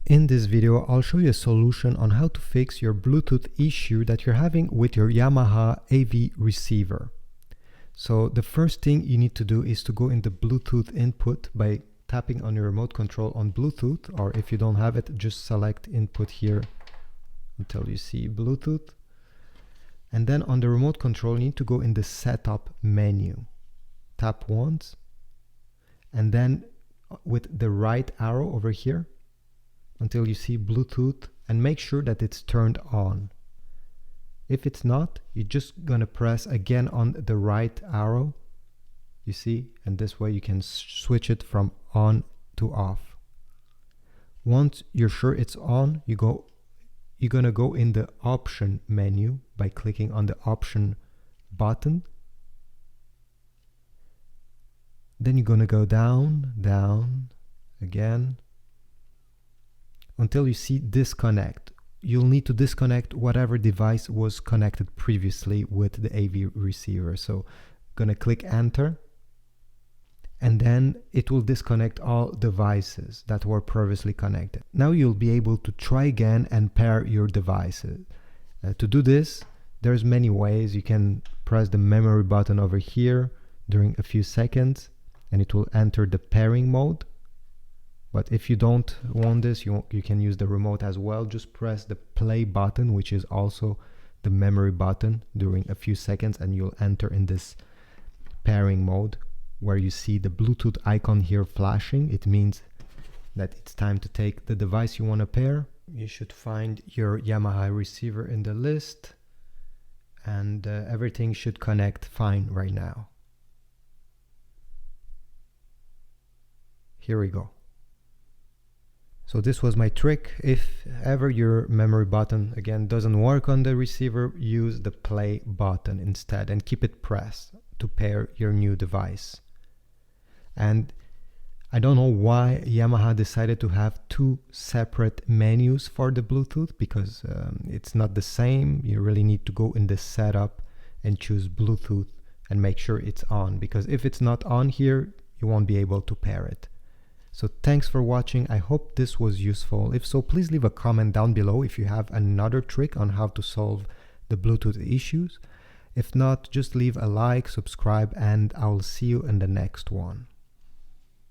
In this video, I'll show you a solution on how to fix your Bluetooth issue that you're having with your Yamaha AV receiver. So the first thing you need to do is to go in the Bluetooth input by tapping on your remote control on Bluetooth, or if you don't have it, just select input here until you see Bluetooth. And then on the remote control, you need to go in the setup menu. Tap once, and then with the right arrow over here, until you see Bluetooth, and make sure that it's turned on. If it's not, you're just gonna press again on the right arrow, you see, and this way you can switch it from on to off. Once you're sure it's on, you're gonna go in the option menu by clicking on the option button. Then you're gonna go down again, until you see disconnect. You'll need to disconnect whatever device was connected previously with the AV receiver. So gonna click enter, and then it will disconnect all devices that were previously connected. Now you'll be able to try again and pair your devices. To do this, there's many ways. You can press the memory button over here during a few seconds, and it will enter the pairing mode. But if you don't want this, you can use the remote as well. Just press the play button, which is also the memory button, during a few seconds, and you'll enter in this pairing mode where you see the Bluetooth icon here flashing. It means that it's time to take the device you want to pair. You should find your Yamaha receiver in the list, and everything should connect fine right now. Here we go. So this was my trick. If ever your memory button again doesn't work on the receiver, use the play button instead and keep it pressed to pair your new device. And I don't know why Yamaha decided to have two separate menus for the Bluetooth, because it's not the same. You really need to go in the setup and choose Bluetooth and make sure it's on, because if it's not on here, you won't be able to pair it. So thanks for watching. I hope this was useful. If so, please leave a comment down below if you have another trick on how to solve the Bluetooth issues. If not, just leave a like, subscribe, and I'll see you in the next one.